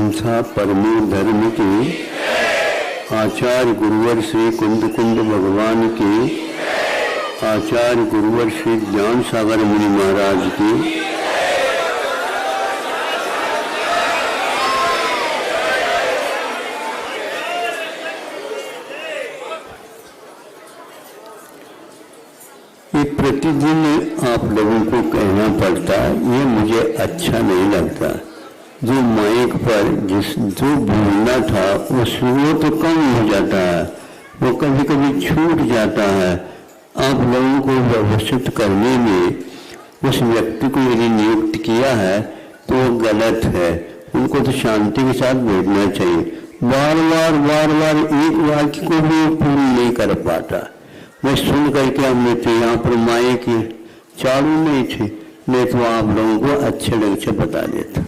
अहिंसा परमो धर्म की, आचार्य गुरुवर श्री कुंद कुंड भगवान की, आचार्य गुरुवर श्री ज्ञान सागर मुनि महाराज की। ये प्रतिदिन आप लोगों को कहना पड़ता है, ये मुझे अच्छा नहीं लगता। जो माइक पर जो बोलना था वो तो कम हो जाता है, वो कभी कभी छूट जाता है। आप लोगों को व्यवस्थित करने में उस व्यक्ति को यदि नियुक्त किया है तो वो गलत है। उनको तो शांति के साथ बैठना चाहिए। बार बार एक वाक्य को भी पूरी नहीं कर पाता। मैं सुन करके हमने थे यहाँ पर माइक चालू नहीं थे, नहीं तो आप लोगों को अच्छे ढंग से बता देता।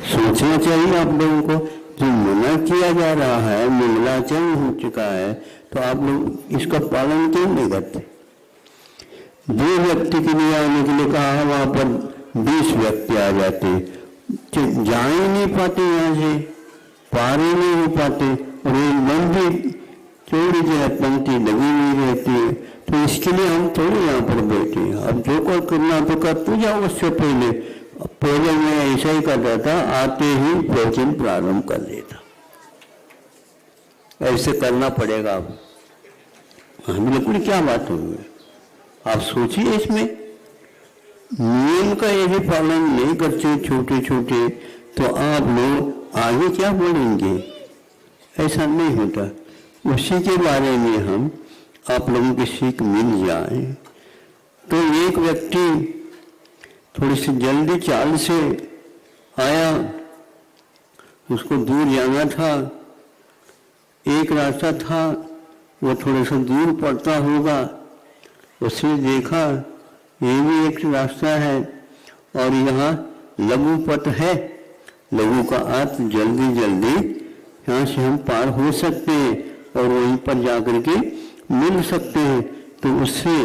सोचना चाहिए आप लोगों को, जो मना किया जा रहा है, मंगलाचरण हो चुका है, तो आप लोग इसका पालन क्यों नहीं करते? दो व्यक्ति के लिए आने के लिए कहा, वहां पर 20 व्यक्ति आ जाते, जा ही नहीं पाते, यहाँ से पार ही नहीं हो पाते, और एक लंबी चौड़ी जो पंक्ति लगी हुई रहती है। तो इसके लिए हम थोड़ी यहाँ पर बैठे हैं। अब जो कोई करना तो करते जाओ। उससे पहले मैं ऐसा ही करता था, आते ही प्रवचन प्रारंभ कर देता। ऐसे करना पड़ेगा। अब हम लोग क्या बात होगी, आप सोचिए। इसमें नियम का यदि पालन नहीं करते छोटे छोटे, तो आप लोग आगे क्या बोलेंगे? ऐसा नहीं होता। उसी के बारे में हम आप लोगों की सीख मिल जाए। तो एक व्यक्ति थोड़ी सी जल्दी चाल से आया, उसको दूर जाना था, एक रास्ता था, वो थोड़ा सा दूर पड़ता होगा। उसने देखा ये भी एक रास्ता है और यहाँ लघु पथ है, लघु का अर्थ जल्दी जल्दी यहाँ से हम पार हो सकते हैं और वहीं पर जाकर के मिल सकते हैं। तो उससे,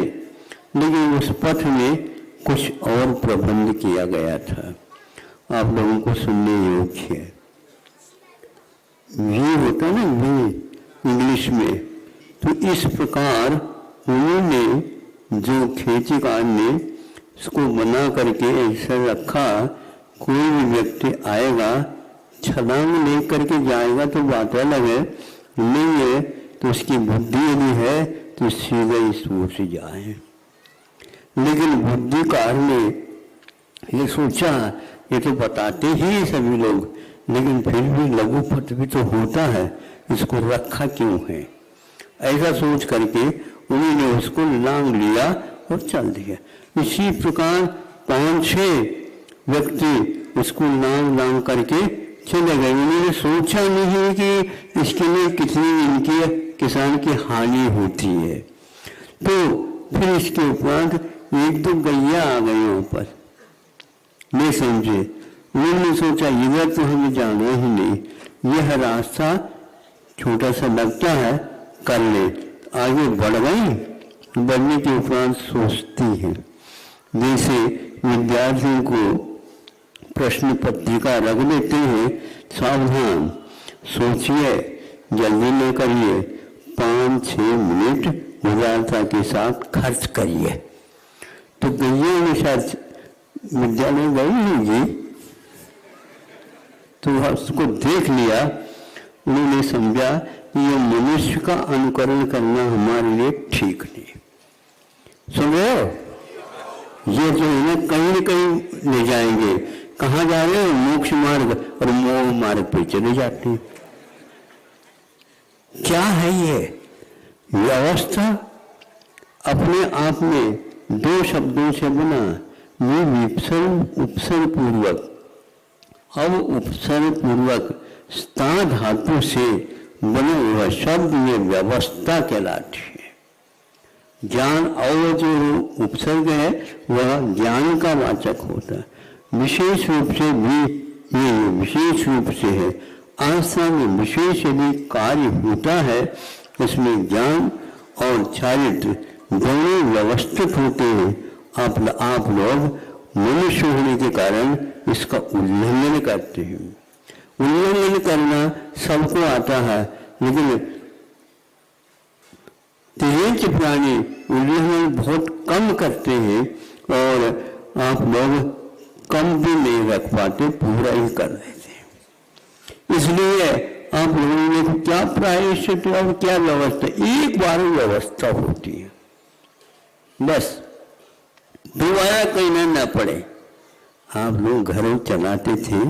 लेकिन उस पथ में कुछ और प्रबंध किया गया था, आप लोगों को सुनने योग्य है। वे होता ना, वे इंग्लिश में। तो इस प्रकार उन्होंने जो खेतीकार ने इसको बना करके ऐसा रखा, कोई भी व्यक्ति आएगा छलांग ले करके जाएगा तो बात अलग है, नहीं है तो उसकी बुद्धि यदि है तो सीधे इस रूप से जाए। लेकिन बुद्धिकार ने ये सोचा, ये तो बताते ही सभी लोग, लेकिन फिर भी लघु पथ भी तो होता है, इसको रखा क्यों है? ऐसा सोच करके उन्होंने उसको लांग लिया और चल दिया। इसी प्रकार 5-6 व्यक्ति उसको लांग करके चले गए। उन्होंने सोचा नहीं कि इसके लिए कितनी इनकी किसान की हानि होती है। तो फिर इसके उपरांत 1-2 गैया आ गई वहां पर, नहीं समझे। उन्होंने सोचा इधर तो हमें जाना ही नहीं, यह रास्ता छोटा सा लगता है, कर ले। आगे बढ़ गई, बढ़ने के उपरांत सोचती है, जैसे विद्यार्थियों को प्रश्न पत्रिका रख देते हैं, सावधान सोचिए, जल्दी न करिए, 5-6 मिनट उदारता के साथ खर्च करिए। तो गैया ने शायद विद्यालय गई होगी, तो उसको देख लिया। उन्होंने समझा कि ये मनुष्य का अनुकरण करना हमारे लिए ठीक नहीं। समझो, ये जो है ना कहीं न कहीं ले जाएंगे। कहाँ जा रहे हैं? मोक्ष मार्ग और मोह मार्ग पे चले जाते हैं। क्या है ये व्यवस्था? अपने आप में 2 शब्दों से बना, विसर्ग उपसर्ग पूर्वक। अब उपसर्ग पूर्वक स्था धातु से बना हुआ शब्द ये व्यवस्था कहलाती है। ज्ञान और जो उपसर्ग है वह ज्ञान का वाचक होता है। विशेष रूप से भी ये विशेष रूप से है। आस्था में विशेष यदि कार्य होता है, इसमें ज्ञान और चारित्र दोनों व्यवस्थित होते हैं। आप लोग मनुष्य होने के कारण इसका उल्लंघन करते हैं। उल्लंघन करना सबको आता है, लेकिन तेज प्राणी उल्लंघन बहुत कम करते हैं और आप लोग कम भी नहीं रख पाते, पूरा ही कर देते हैं। इसलिए आप लोगों ने क्या प्रायश्चित और क्या व्यवस्था, एक बार व्यवस्था होती है, बस दोबारा कहना ना पड़े। आप लोग घर चलाते थे,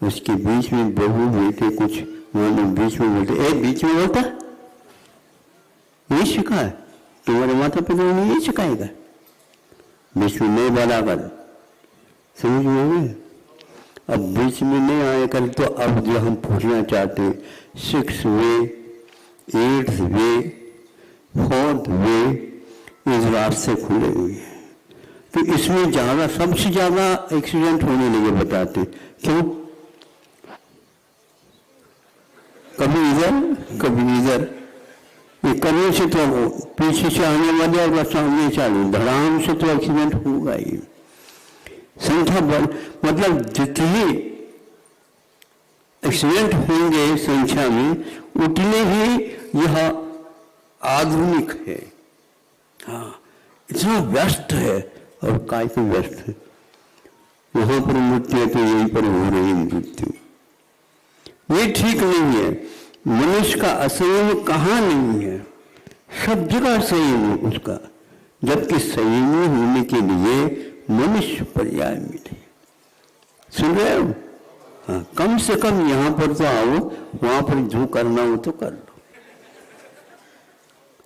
उसके बीच में बहू बेटे कुछ मानो बीच में बोलते, बीच में बोलता ये सिखा है, तुम्हारे माता पिता ने ये सिखाएगा, बीच में नहीं बोला कर, समझ में। अब बीच में नहीं आया कर तो अब जो हम पूछना चाहते 6 वे 8 वे 4 वे इस रास्ते खुले हुए हैं, तो इसमें ज्यादा सबसे ज्यादा एक्सीडेंट होने लगे बताते। क्यों? कभी इधर कभी इधर, ये करने से तो पीछे से आने वाले और सामने चालू धड़ाम से तो एक्सीडेंट होगा ही। संख्या बढ़, मतलब जितने एक्सीडेंट होंगे संख्या में उतने ही यह आधुनिक है। हाँ, इतना व्यस्त है, और काय को व्यस्त है। वहां पर मृत्यु है तो यहीं पर हो रही मृत्यु, ये ठीक नहीं है। मनुष्य का असंयम कहाँ नहीं है, सब जगह संयम है उसका, जबकि संयमी होने के लिए मनुष्य पर्याय मिले। सुन रहे हो? हाँ, कम से कम यहाँ पर तो आओ, वहां पर जो करना हो तो कर लो।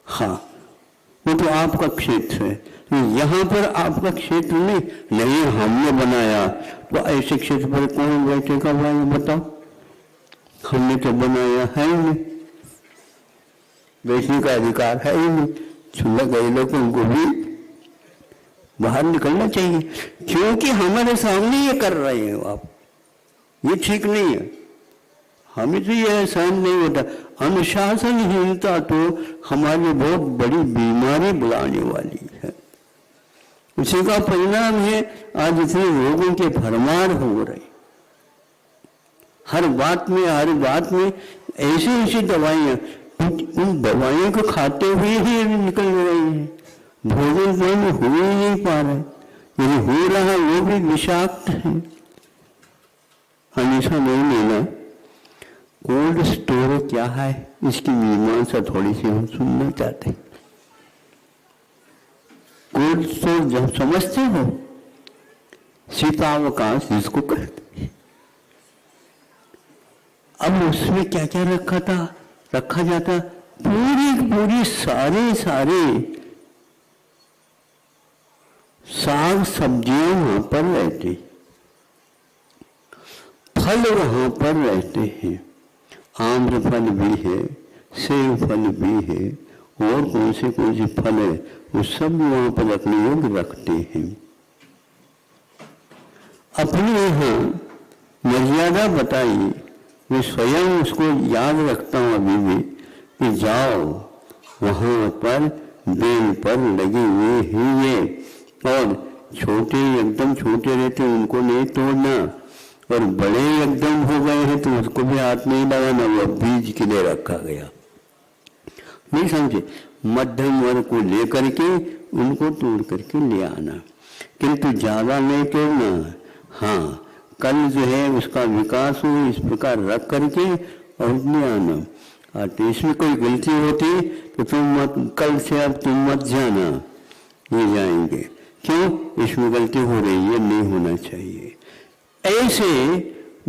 हाँ, वो तो आपका क्षेत्र है, यहाँ पर आपका क्षेत्र नहीं हमने बनाया, तो ऐसे क्षेत्र पर कौन बैठेगा भाई बताओ? हमने तो बनाया है ही नहीं, बैठने का अधिकार है ही नहीं। चुना गए लोगों को भी बाहर निकलना चाहिए, क्योंकि हमारे सामने ये कर रहे हैं आप, ये ठीक नहीं है। हमें तो ये सहन नहीं होता। अनुशासनहीनता तो हमारी बहुत बड़ी बीमारी बुलाने वाली है। उसी का परिणाम है आज इतने रोगों के भरमार हो रहे। हर बात में ऐसी दवाइयां, उन दवाइयों को खाते हुए ही निकल रही हैं। भोजन पानी हो ही नहीं पा रहे, यदि हो रहा वो भी विषाक्त है। हमेशा नहीं लेना। कोल्ड स्टोर क्या है, इसकी मीमांसा थोड़ी सी हम सुनना चाहते हैं। कोल्ड स्टोर जब समझते हो, शीतावकाश जिसको कहते हैं। अब उसमें क्या क्या रखा जाता, पूरी सारे साग सब्जियां वहां पर रहती, फल वहां पर रहते हैं। आम्र फल भी है, सेब फल भी है, और कौन से फल है, वो सब वहां पर अपने योग्य रखते हैं। अपने यहाँ मर्यादा बताई, मैं स्वयं उसको याद रखता हूँ अभी भी, कि जाओ वहां पर बेल पर लगे हुए हैं ये, और छोटे एकदम छोटे रहते उनको नहीं तोड़ना, और बड़े एकदम हो गए हैं तो उसको भी हाथ नहीं लगाना, वो बीज के लिए रखा गया। नहीं समझे? मध्यम वर्ग को लेकर के उनको तोड़ करके ले आना, किंतु ज्यादा नहीं तोड़ना। हाँ, कल जो है उसका विकास हो इस प्रकार रख करके और ले आना। तो इसमें कोई गलती होती तो तुम मत, कल से अब तुम मत जाना, ये जाएंगे। क्यों? इसमें गलती हो रही है, नहीं होना चाहिए। ऐसे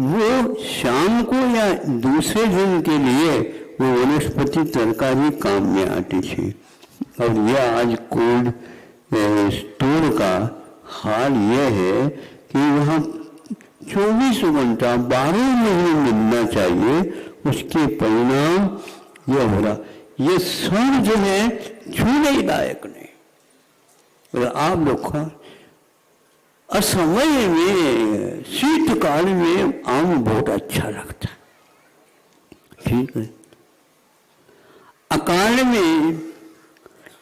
वो शाम को या दूसरे दिन के लिए वो वनस्पति तरकारी काम में आती थी। और यह आज कोल्ड स्टोर का हाल यह है कि वहाँ 24 घंटा 12 महीने मिलना चाहिए, उसके परिणाम यह हो रहा। ये सब जो है छूने लायक नहीं। और आप लोग का असमय में शीतकाल में आम बहुत अच्छा लगता है, ठीक है। अकाल में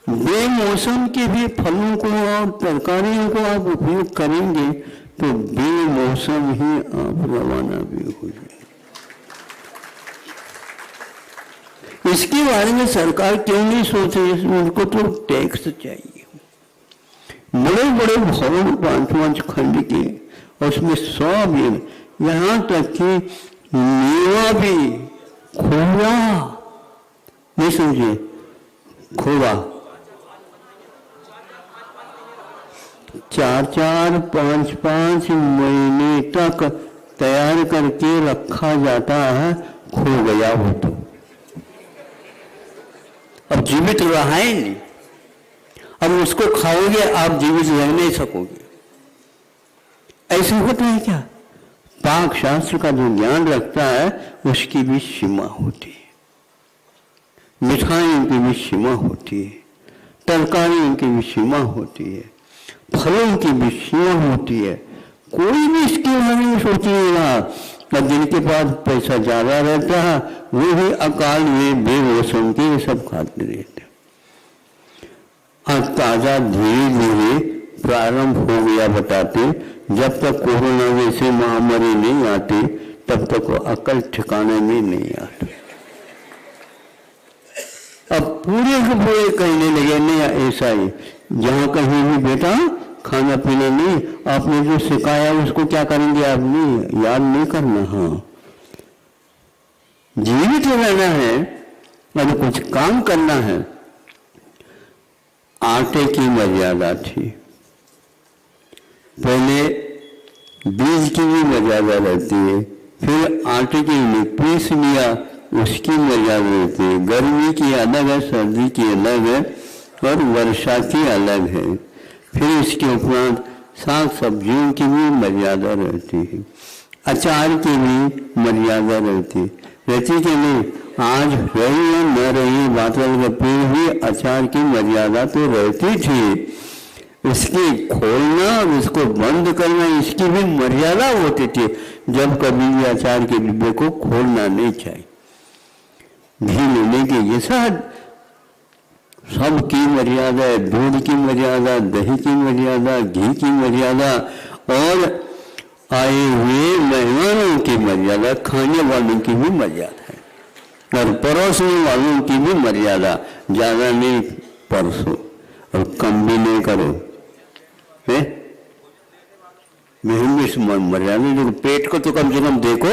बेमौसम के भी फलों को और तरकारियों को आप उपयोग करेंगे तो बेमौसम ही आप रवाना भी हो जाए। इसके बारे में सरकार क्यों नहीं सोच रही? उनको तो टैक्स चाहिए, बड़े बड़े भवन 5-5 खंड के, और उसमें 100 भी, यहाँ तक कि मेवा भी, खोवा नहीं समझे, खोवा 4-4, 5-5 महीने तक तैयार करके रखा जाता है, खो गया हो तो अब जीवित रहा है नहीं, अब उसको खाओगे आप जीवित रह नहीं सकोगे। ऐसे होता है क्या? पाक शास्त्र का जो ज्ञान रखता है उसकी भी सीमा होती है, मिठाइयों की भी सीमा होती है, तरकारियों की भी सीमा होती है, फलों की भी सीमा होती है। कोई भी इसके बारे में सोचिएगा, और जिनके पास पैसा ज्यादा रहता है वो भी अकाल में बेमौसम के सब खाते रहते। आज ताजा धीरे धीरे प्रारंभ हो गया बताते, जब तक कोरोना जैसे महामारी नहीं आती तब तक वो अकल ठिकाने में नहीं आती। अब पूरे के पूरे कहने लगे नहीं ऐसा ही, जहां कहीं भी बेटा खाना पीना नहीं, आपने जो सिखाया उसको क्या करेंगे आप? नहीं, याद नहीं करना। हाँ, जीवित रहना है और कुछ काम करना है। आटे की मर्यादा थी, पहले बीज की भी मर्यादा रहती है, फिर आटे की पीस लिया उसकी मर्यादा रहती है। गर्मी की अलग है, सर्दी की अलग है और वर्षा की अलग है। फिर इसके उपरांत साग सब्जियों की भी मर्यादा रहती है, अचार की भी मर्यादा रहती कि नहीं? आज रही या न रही बातल के पेड़ भी अचार की मर्यादा तो रहती थी, इसकी खोलना और इसको बंद करना इसकी भी मर्यादा होती थी। जब कभी भी अचार के डिब्बे को खोलना नहीं चाहिए, घी लेने की ये सब की मर्यादा है, दूध की मर्यादा, दही की मर्यादा, घी की मर्यादा और आए हुए मेहमानों की मर्यादा, खाने वालों की भी मर्यादा है और परोसने वालों की भी मर्यादा। ज्यादा नहीं परोसो और कम भी नहीं करो, है मर्यादा। जो पेट को तो कम से कम देखो।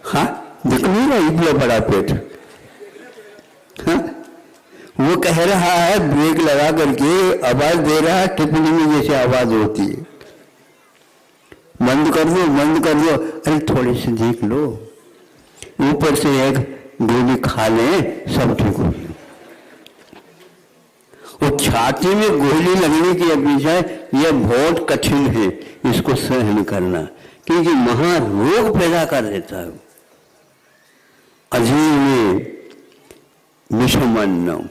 हाँ, दिख नहीं रहा इतना बड़ा पेट। हाँ, वो कह रहा है ब्रेक लगा करके आवाज दे रहा है, टिप्पणी में जैसे आवाज होती है, बंद कर दो बंद कर दो। अरे थोड़ी सी देख लो, ऊपर से एक गोली खा ले सब ठीक हो। वो छाती में गोली लगने की अपेक्षा यह बहुत कठिन है इसको सहन करना, क्योंकि महारोग पैदा कर देता है। अजीब में विषमन्नम,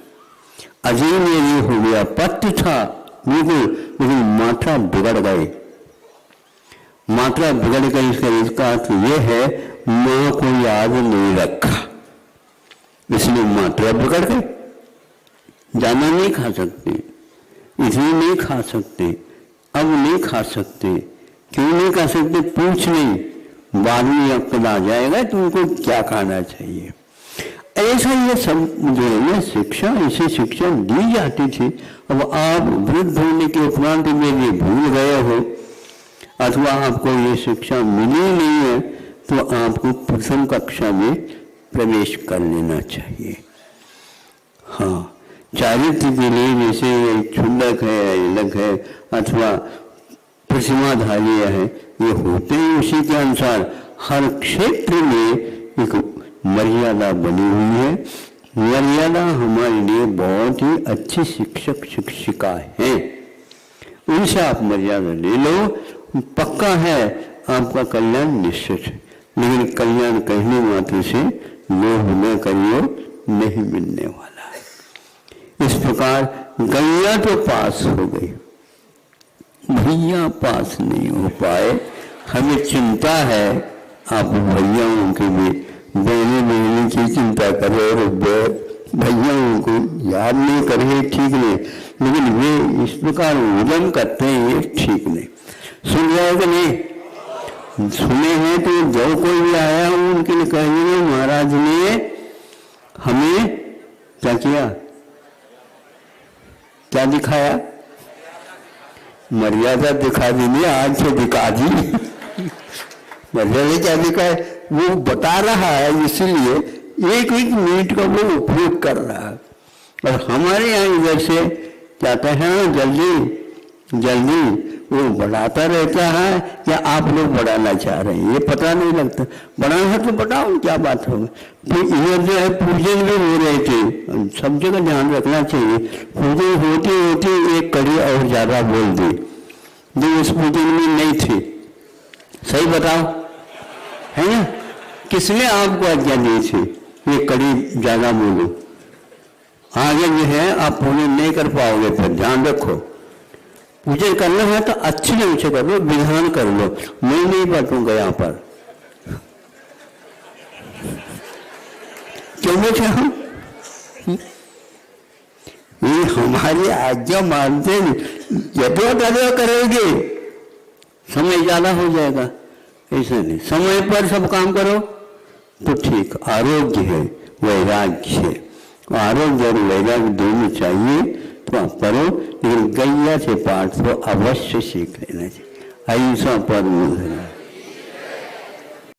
अजीब में ये हो गया, पत्य था बिल्कुल, लेकिन मात्रा बिगड़ गई। मात्रा बिगड़ गई इसका अर्थ यह है मां को याद नहीं रखा, इसलिए मात्रा बिगड़ गई। ज्यादा नहीं खा सकते, इतनी नहीं खा सकते, अब नहीं खा सकते। क्यों नहीं खा सकते? पूछ नहीं, बाद में अक्ल आ जाएगा तुमको क्या खाना चाहिए। ऐसा ये सब जो है ना शिक्षा, इसे शिक्षा दी जाती थी। अब आप वृद्ध होने के उपरांत में ये भूल गए हो अथवा आपको ये शिक्षा मिली नहीं है, तो आपको प्रथम कक्षा में प्रवेश कर लेना चाहिए। हाँ, चारित्र के लिए जैसे क्षुल्लक है, इलक है अथवा प्रतिमाधार्य है, ये होते हैं उसी के अनुसार। हर क्षेत्र में एक मर्यादा बनी हुई है। मर्यादा हमारे लिए बहुत ही अच्छी शिक्षक शिक्षिका है, उनसे आप मर्यादा ले लो, पक्का है आपका कल्याण निश्चित है। लेकिन कल्याण कहने मात्र से लोभ न करियो, नहीं मिलने वाला है। इस प्रकार गैया तो पास हो गई, भैया पास नहीं हो पाए। हमें चिंता है आप भैयाओं के भी, बहने की चिंता करो और भैयाओं को याद नहीं करे, ठीक नहीं, लेकिन वे इस प्रकार उद्यम करते हैं, ये ठीक नहीं। सुन रहे हो कि नहीं? सुने हैं तो जो कोई भी आया हो उनके लिए कहेंगे महाराज ने हमें क्या किया, क्या दिखाया? मर्यादा दिखा दी, नहीं आज से दिखा दी। मर्यादा क्या दिखाए, वो बता रहा है, इसलिए एक एक मिनट का वो उपयोग कर रहा है। और हमारे यहाँ इधर से जाते हैं जल्दी जल्दी, वो बढ़ाता रहता है या आप लोग बढ़ाना चाह रहे हैं ये पता नहीं लगता। बढ़ाना है तो बढ़ाओ, क्या बात होगी। तो इधर जो है पूजन भी हो रहे थे, सब जगह ध्यान रखना चाहिए। पूजन होती होती एक कड़ी और ज्यादा बोल दी जो इस पूजन में नहीं थी। सही बताओ, है ना? किसने आपको आज्ञा दी थी ये कड़ी ज्यादा बोलो? आगे जो है आप पूजन नहीं कर पाओगे, फिर ध्यान रखो। पूजन करना है तो अच्छी ढंग से कर लो, विधान कर लो। मैं नहीं बांटूंगा यहाँ पर, क्यों बैठे हम? ये हमारी आज्ञा मानते यथो तथो करोगे, समय ज्यादा हो जाएगा। ऐसा नहीं, समय पर सब काम करो तो ठीक। आरोग्य है, वैराग्य है, आरोग्य और वैराग्य दोनों चाहिए तो आप करो। लेकिन गैया से पाठ तो अवश्य सीख लेना चाहिए। ऐसा परम